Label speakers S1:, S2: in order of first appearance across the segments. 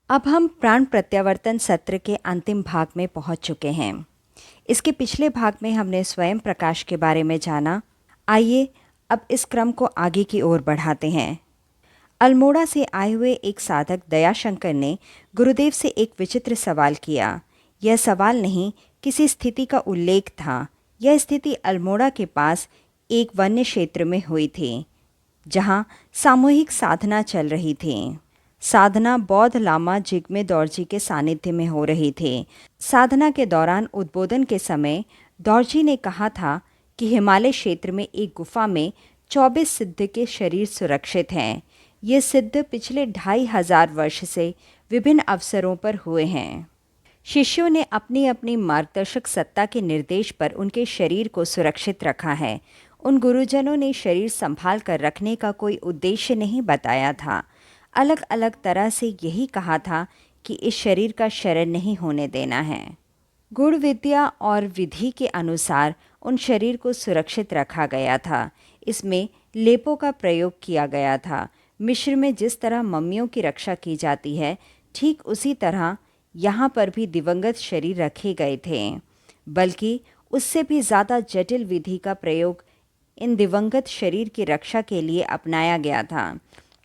S1: अब हम प्राण प्रत्यावर्तन सत्र के अंतिम भाग में पहुंच चुके हैं। इसके पिछले भाग में हमने स्वयं प्रकाश के बारे में जाना। आइए अब इस क्रम को आगे की ओर बढ़ाते हैं। अल्मोड़ा से आए हुए एक साधक दयाशंकर ने गुरुदेव से एक विचित्र सवाल किया। यह सवाल नहीं, किसी स्थिति का उल्लेख था। यह स्थिति अल्मोड़ा के पास एक वन्य क्षेत्र में हुई थी, जहां सामूहिक साधना चल रही थी। साधना बौद्ध लामा जिग्मे दौरजी के सानिध्य में हो रही थी। साधना के दौरान उद्बोधन के समय दौरजी ने कहा था कि हिमालय क्षेत्र में एक गुफा में 24 सिद्ध के शरीर सुरक्षित हैं। ये सिद्ध पिछले 2500 वर्ष से विभिन्न अवसरों पर हुए हैं। शिष्यों ने अपनी अपनी मार्गदर्शक सत्ता के निर्देश पर उनके शरीर को सुरक्षित रखा है। उन गुरुजनों ने शरीर संभाल कर रखने का कोई उद्देश्य नहीं बताया था। अलग अलग तरह से यही कहा था कि इस शरीर का शरण नहीं होने देना है। गुण विद्या और विधि के अनुसार उन शरीर को सुरक्षित रखा गया था। इसमें लेपों का प्रयोग किया गया था। मिस्र में जिस तरह मम्मियों की रक्षा की जाती है, ठीक उसी तरह यहाँ पर भी दिवंगत शरीर रखे गए थे, बल्कि उससे भी ज़्यादा जटिल विधि का प्रयोग इन दिवंगत शरीर की रक्षा के लिए अपनाया गया था,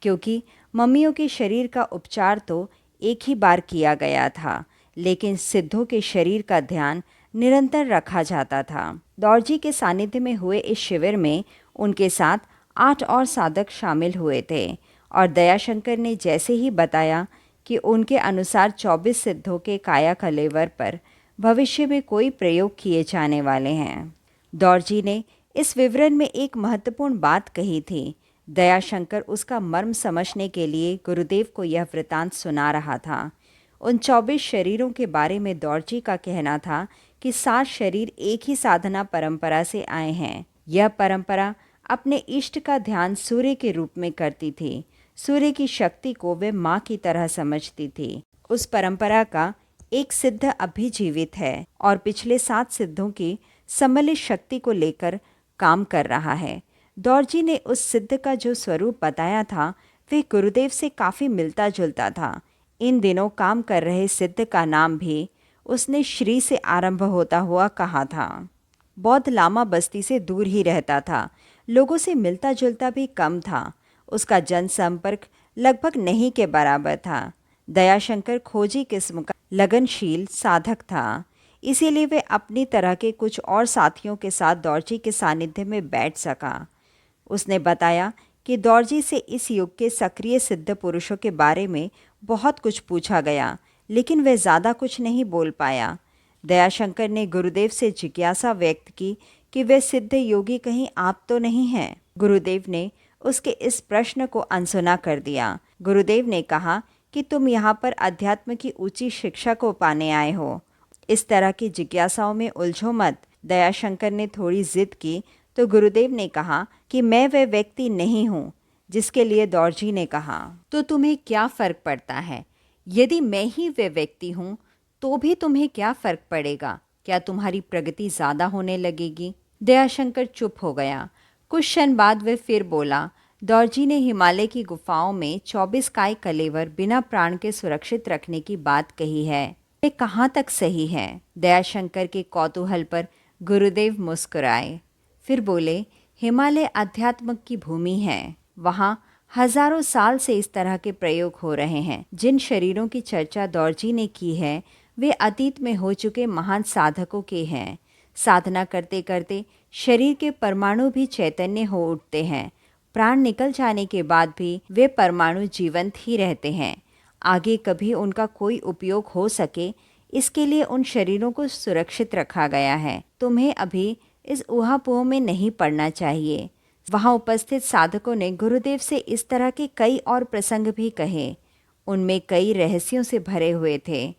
S1: क्योंकि मम्मियों के शरीर का उपचार तो एक ही बार किया गया था, लेकिन सिद्धों के शरीर का ध्यान निरंतर रखा जाता था। दौरजी के सानिध्य में हुए इस शिविर में उनके साथ 8 और साधक शामिल हुए थे, और दयाशंकर ने जैसे ही बताया कि उनके अनुसार 24 सिद्धों के काया कलेवर पर भविष्य में कोई प्रयोग किए जाने वाले हैं। दौरजी ने इस विवरण में एक महत्वपूर्ण बात कही थी। दयाशंकर उसका मर्म समझने के लिए गुरुदेव को यह वृतांत सुना रहा था। उन 24 शरीरों के बारे में दौरजी का कहना था कि 7 शरीर एक ही साधना परंपरा से आए हैं। यह परंपरा अपने इष्ट का ध्यान सूर्य के रूप में करती थी। सूर्य की शक्ति को वे माँ की तरह समझती थी। उस परंपरा का एक सिद्ध अभी जीवित है और पिछले 7 सिद्धों की सम्मिलित शक्ति को लेकर काम कर रहा है। दौरजी ने उस सिद्ध का जो स्वरूप बताया था, वह गुरुदेव से काफ़ी मिलता जुलता था। इन दिनों काम कर रहे सिद्ध का नाम भी उसने श्री से आरंभ होता हुआ कहा था। बौद्ध लामा बस्ती से दूर ही रहता था, लोगों से मिलता जुलता भी कम था। उसका जनसंपर्क लगभग नहीं के बराबर था। दयाशंकर खोजी किस्म का लगनशील साधक था, इसीलिए वे अपनी तरह के कुछ और साथियों के साथ दौरजी के सानिध्य में बैठ सका। उसने बताया कि दौरजी से इस युग के सक्रिय सिद्ध पुरुषों के बारे में बहुत कुछ पूछा गया, लेकिन वह ज़्यादा कुछ नहीं बोल पाया। दयाशंकर ने गुरुदेव से जिज्ञासा व्यक्त की कि वे सिद्ध योगी कहीं आप तो नहीं हैं। गुरुदेव ने उसके इस प्रश्न को अनसुना कर दिया। गुरुदेव ने कहा कि तुम यहाँ पर अध्यात्म की ऊंची शिक्षा को पाने आए हो, इस तरह की जिज्ञासाओं में उलझो मत। दयाशंकर ने थोड़ी जिद की तो गुरुदेव ने कहा कि मैं वह व्यक्ति नहीं हूँ जिसके लिए दौरजी ने कहा, तो तुम्हें क्या फ़र्क पड़ता है? यदि मैं ही वह व्यक्ति हूँ तो भी तुम्हें क्या फ़र्क पड़ेगा? क्या तुम्हारी प्रगति ज़्यादा होने लगेगी? दयाशंकर चुप हो गया। कुछ क्षण बाद वह फिर बोला, दौरजी ने हिमालय की गुफाओं में 24 काय कलेवर बिना प्राण के सुरक्षित रखने की बात कही है। ये कहाँ तक सही है? दयाशंकर के कौतूहल पर गुरुदेव मुस्कुराए, फिर बोले, हिमालय अध्यात्म की भूमि है। वहाँ हजारों साल से इस तरह के प्रयोग हो रहे हैं। जिन शरीरों की चर्चा दौरजी ने की है, वे अतीत में हो चुके महान साधकों के हैं। साधना करते करते शरीर के परमाणु भी चैतन्य हो उठते हैं। प्राण निकल जाने के बाद भी वे परमाणु जीवंत ही रहते हैं। आगे कभी उनका कोई उपयोग हो सके, इसके लिए उन शरीरों को सुरक्षित रखा गया है। तुम्हें अभी इस ऊहापोह में नहीं पड़ना चाहिए। वहाँ उपस्थित साधकों ने गुरुदेव से इस तरह के कई और प्रसंग भी कहे। उनमें कई रहस्यों से भरे हुए थे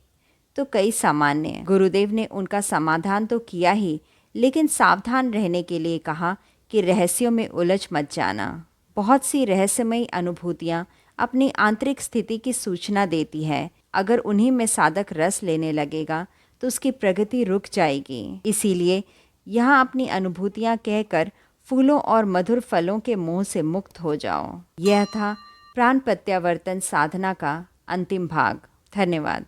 S1: तो कई सामान्य। गुरुदेव ने उनका समाधान तो किया ही, लेकिन सावधान रहने के लिए कहा कि रहस्यों में उलझ मत जाना। बहुत सी रहस्यमयी अनुभूतियाँ अपनी आंतरिक स्थिति की सूचना देती है। अगर उन्हीं में साधक रस लेने लगेगा तो उसकी प्रगति रुक जाएगी। इसीलिए यहाँ अपनी अनुभूतियाँ कहकर फूलों और मधुर फलों के मोह से मुक्त हो जाओ। यह था प्राण प्रत्यावर्तन साधना का अंतिम भाग। धन्यवाद।